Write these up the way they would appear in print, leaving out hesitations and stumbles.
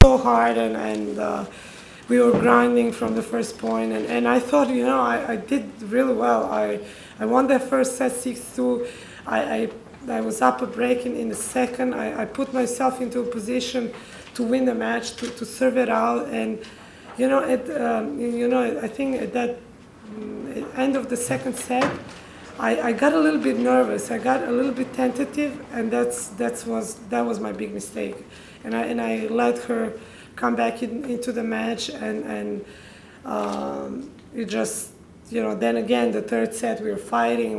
so hard, and we were grinding from the first point, and I thought, I did really well. I won that first set 6-2. I was up a break in the second. I put myself into a position to win the match, to serve it out, and I think at that end of the second set, I got a little bit nervous. I got a little bit tentative, and that was my big mistake. And I let her come back into the match, and it just, then again, the third set, we were fighting,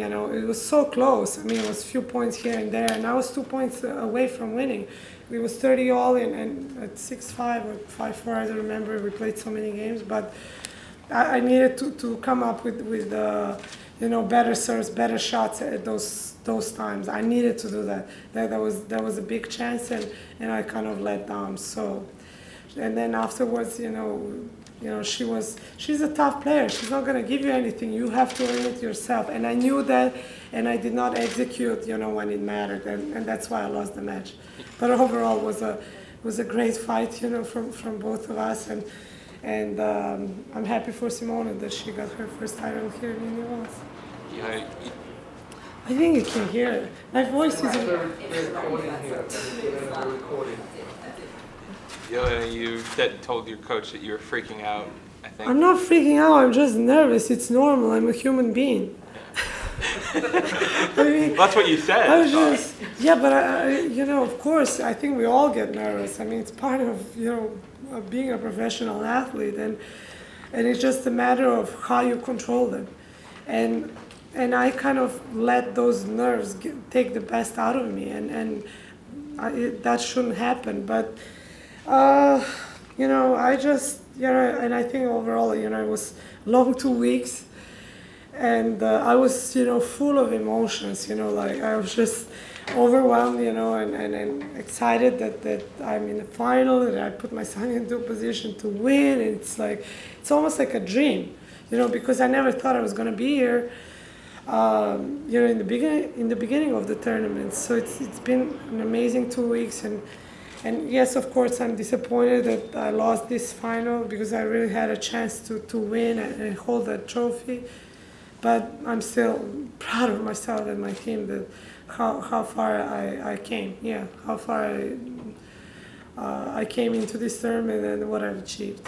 and it was so close. I mean, it was a few points here and there, and I was 2 points away from winning. It was 30 all, and at 6-5 or 5-4, I don't remember. We played so many games, but I needed to come up with better serves, better shots at those times. I needed to do that. That was a big chance, and I kind of let down. So, and then afterwards, she's a tough player. She's not going to give you anything. You have to earn it yourself. And I knew that, and I did not execute, when it mattered, and that's why I lost the match. But overall, was a great fight, from both of us, and I'm happy for Simona that she got her first title here in New Orleans. Yeah. I think you can hear it. My voice is. Jelena, you told your coach that you were freaking out, I think. I'm not freaking out, I'm just nervous. It's normal, I'm a human being. I mean, that's what you said. I was just, yeah, but of course, I think we all get nervous. I mean, it's part of, of being a professional athlete, and it's just a matter of how you control them. And I kind of let those nerves take the best out of me, and that shouldn't happen. But I just, and I think overall, it was long 2 weeks, and I was, full of emotions, like I was just overwhelmed, and excited that I'm in the final, that I put myself into a position to win. And it's almost like a dream, because I never thought I was going to be here, in the beginning of the tournament. So it's been an amazing 2 weeks, and yes, of course, I'm disappointed that I lost this final, because I really had a chance to win and hold that trophy. But I'm still proud of myself and my team, that how far I came. Yeah, how far I came into this tournament and what I've achieved.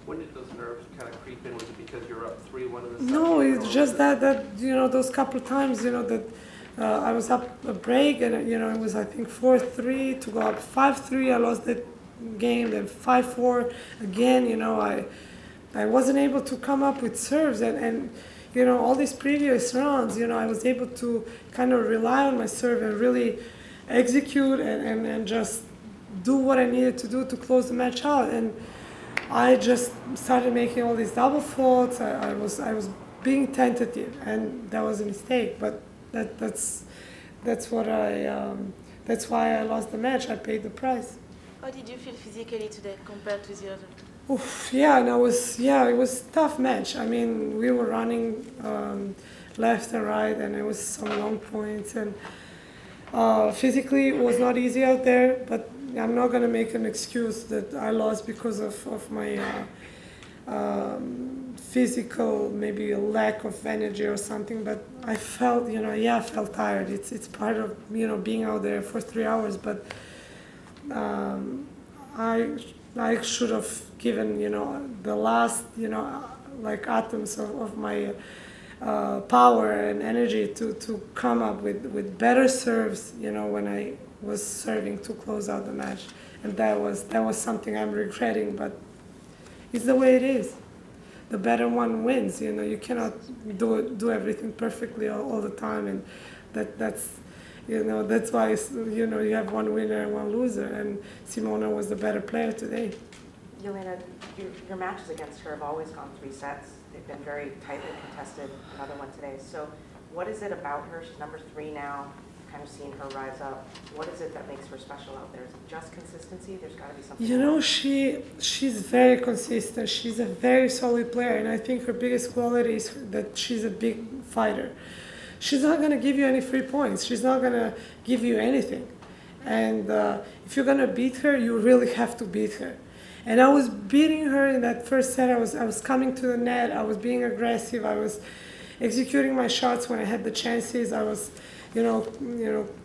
When did those nerves kind of creep in? Was it because you're up 3-1 in the set? No, it's just that those couple of times, that I was up a break, and it was, I think, 4-3 to go up 5-3. I lost that game, then 5-4 again. I wasn't able to come up with serves, and all these previous rounds, I was able to kind of rely on my serve and really execute and just do what I needed to do to close the match out. And I just started making all these double faults. I was being tentative, and that was a mistake. But that's why I lost the match. I paid the price. How did you feel physically today compared to the other? Oof, yeah, and it was a tough match. I mean, we were running left and right, and it was some long points, and physically it was not easy out there. But I'm not going to make an excuse that I lost because of my physical, maybe a lack of energy or something. But I felt, I felt tired. It's part of being out there for 3 hours. But I should have given, the last, atoms of my power and energy to come up with better serves, when I was serving to close out the match. And that was something I'm regretting, but it's the way it is. The better one wins, you cannot do everything perfectly all the time, and that's why, you have one winner and one loser, and Simona was the better player today. Jelena, your matches against her have always gone 3 sets. They've been very tightly contested, another one today. So what is it about her? She's number 3 now, kind of seeing her rise up. What is it that makes her special out there? Is it just consistency? There's got to be something. She's very consistent. She's a very solid player, and I think her biggest quality is that she's a big fighter. She's not going to give you any free points. She's not going to give you anything. And if you're gonna beat her, you really have to beat her. And I was beating her in that first set. I was coming to the net. I was being aggressive. I was executing my shots when I had the chances. I was,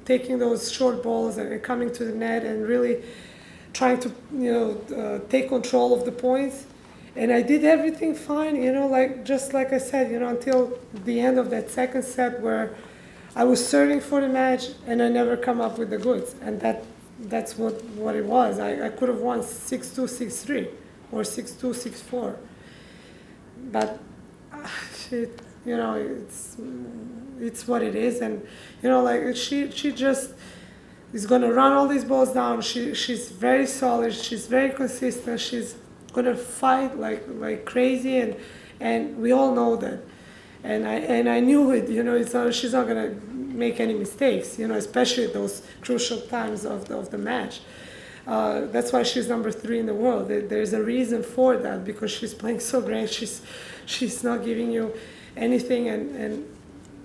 taking those short balls and coming to the net and really trying to, take control of the points. And I did everything fine, just like I said, until the end of that second set where I was serving for the match and I never come up with the goods. And that's what it was. I could have won 6-2, 6-3 or 6-2, 6-4. But it's what it is. And she just is gonna run all these balls down. She's very solid. She's very consistent. She's gonna fight like crazy, and we all know that. And I knew it. She's not gonna make any mistakes. Especially at those crucial times of the match. That's why she's number 3 in the world. There's a reason for that, because she's playing so great. She's not giving you anything, and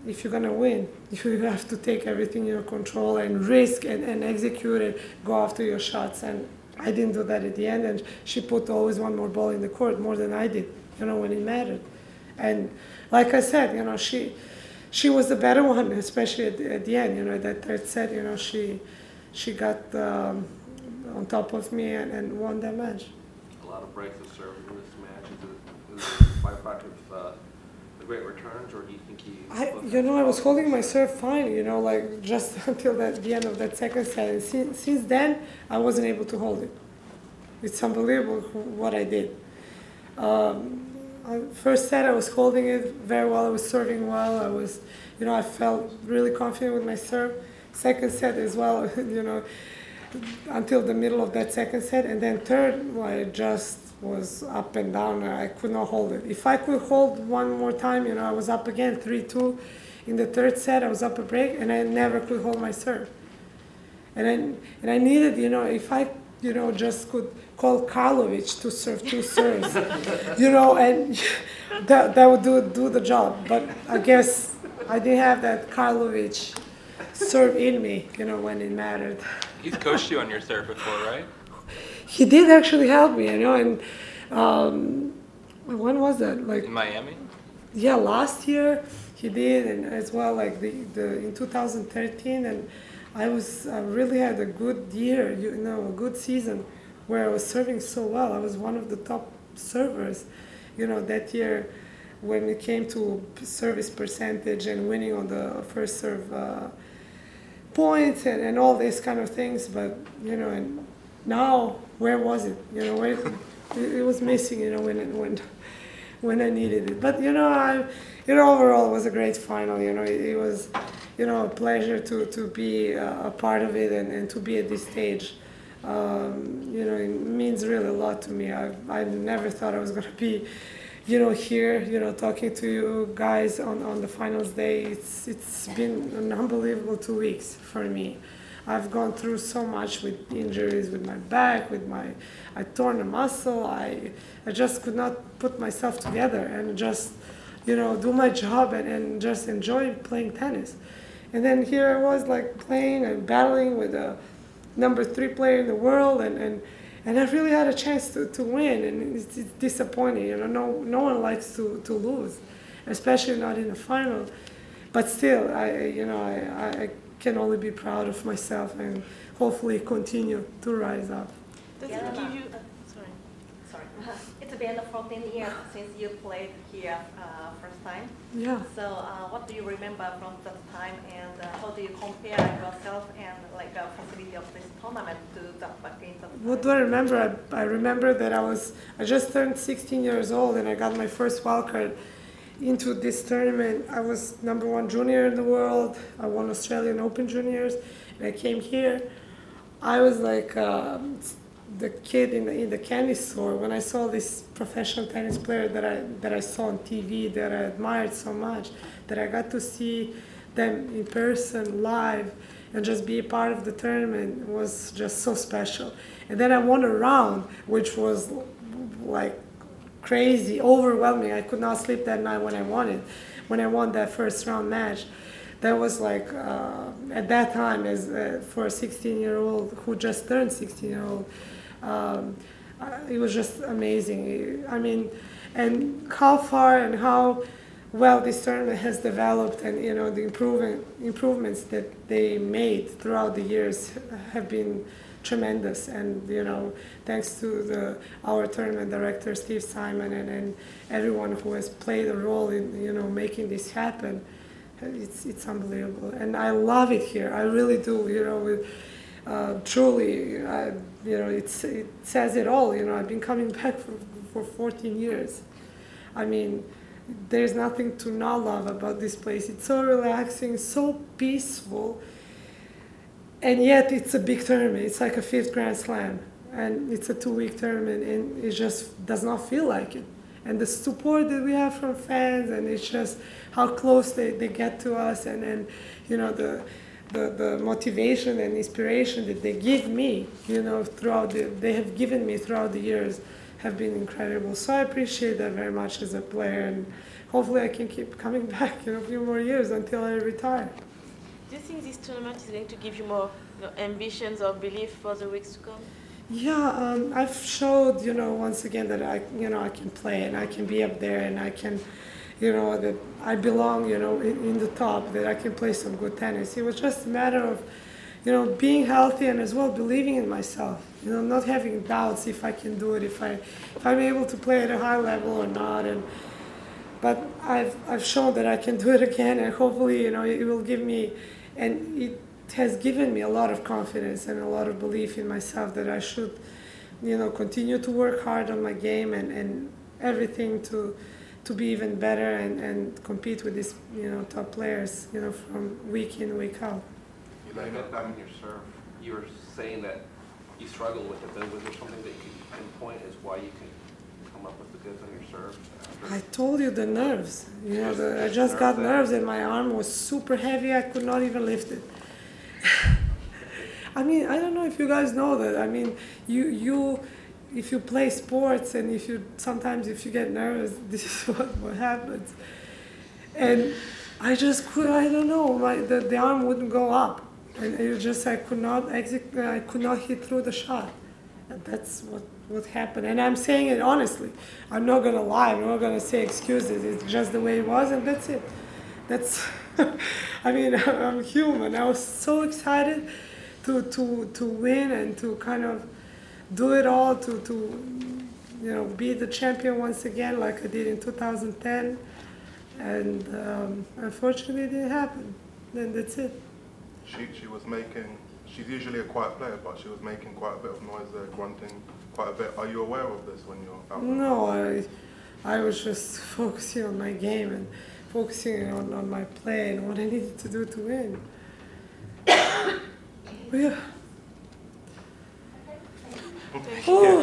if you're gonna win, you have to take everything in your control and risk and execute it, go after your shots. And I didn't do that at the end, and she put always one more ball in the court, more than I did, when it mattered. And like I said, she was the better one, especially at the end. That third set, she got on top of me and won that match. A lot of breaks of serve in this match. Is it a byproduct of the great returns, or do you think I was holding my serve fine, just until the end of that second set. And since then, I wasn't able to hold it. It's unbelievable what I did. First set, I was holding it very well. I was serving well. I felt really confident with my serve. Second set as well, until the middle of that second set. And then third, I just was up and down. I could not hold it. If I could hold one more time, I was up again, 3-2. In the third set, I was up a break, and I never could hold my serve. And I needed, if I, just could call Karlovic to serve 2 serves, and that would do the job. But I guess I didn't have that Karlovic serve in me, when it mattered. He's coached you on your serve before, right? He did actually help me, and when was that? In Miami? Yeah, last year he did, and as well in 2013, and I really had a good year, a good season, where I was serving so well. I was one of the top servers, that year when it came to service percentage and winning on the first serve points and all these kind of things. But and now, where was it? It was missing. When I needed it. But overall, it was a great final. It was a pleasure to be a part of it and to be at this stage. It means really a lot to me. I never thought I was going to be, here, talking to you guys on the finals day. It's been an unbelievable 2 weeks for me. I've gone through so much with injuries, with my back, I torn a muscle. I just could not put myself together and just, do my job and just enjoy playing tennis. And then here I was playing and battling with a number 3 player in the world, and I really had a chance to win, and it's disappointing. No one likes to lose, especially not in a final. But still, I can only be proud of myself and hopefully continue to rise up. Does it give you? Sorry. It's been 14 years since you played here first time. Yeah. So what do you remember from that time, and how do you compare yourself and facility of this tournament to that back in that time? What do I remember? I remember that I just turned 16 years old and I got my first wildcard into this tournament. I was number 1 junior in the world. I won Australian Open juniors, and I came here. I was the kid in the candy store when I saw this professional tennis player that I saw on TV, that I admired so much, that I got to see them in person, live, and just be a part of the tournament was just so special. And then I won a round, which was crazy, overwhelming. I could not sleep that night when I won it, when I won that first round match. that was like, at that time, as for a 16-year-old who just turned 16-year-old, it was just amazing. I mean, and how far and how well this tournament has developed, and you know, the improvements that they made throughout the years have been tremendous. And you know, thanks to our tournament director Steve Simon and everyone who has played a role in, you know, making this happen, it's unbelievable. And I love it here. I really do. You know, with truly, you know, it says it all. You know, I've been coming back for 14 years. I mean, there's nothing to not love about this place. It's so relaxing, so peaceful, and yet it's a big tournament. It's like a 5th Grand Slam, and it's a 2-week tournament, and it just does not feel like it. And the support that we have from fans, and it's just how close they get to us, and you know, the motivation and inspiration that they give me, you know, they have given me throughout the years, have been incredible. So I appreciate that very much as a player, and hopefully I can keep coming back, you know, a few more years until I retire. Do you think this tournament is going to give you more, you know, ambitions or belief for the weeks to come? Yeah, I've showed, you know, once again that I can play, and I can be up there, and I can, you know, that I belong, you know, in the top, that I can play some good tennis. It was just a matter of, you know, being healthy, and as well believing in myself. You know, not having doubts if I can do it, if I'm able to play at a high level or not. But I've shown that I can do it again, and hopefully, you know, it will give me, and it has given me a lot of confidence and a lot of belief in myself that I should, you know, continue to work hard on my game and everything to be even better and compete with these, you know, top players, you know, from week in, week out. You laid that down in your serve. You were saying that you struggled with it, but was there something that you could pinpoint as why you could come up with the goods on your serve? I told you the nerves. You know, I just got nerves, and my arm was super heavy. I could not even lift it. I mean, I don't know if you guys know that. I mean, if you play sports, and sometimes if you get nervous, this is what happens. And I just could, I don't know, the arm wouldn't go up. And it just, I could not hit through the shot. And that's what happened. And I'm saying it honestly. I'm not going to lie. I'm not going to say excuses. It's just the way it was, and that's it. That's, I mean, I'm human. I was so excited to win and to kind of do it all, to you know, be the champion once again like I did in 2010. And unfortunately it didn't happen. And that's it. She was making, she's usually a quiet player, but she was making quite a bit of noise there, grunting quite a bit. Are you aware of this when you're out? No, I was just focusing on my game and focusing on my play and what I needed to do to win. Yeah. Oh.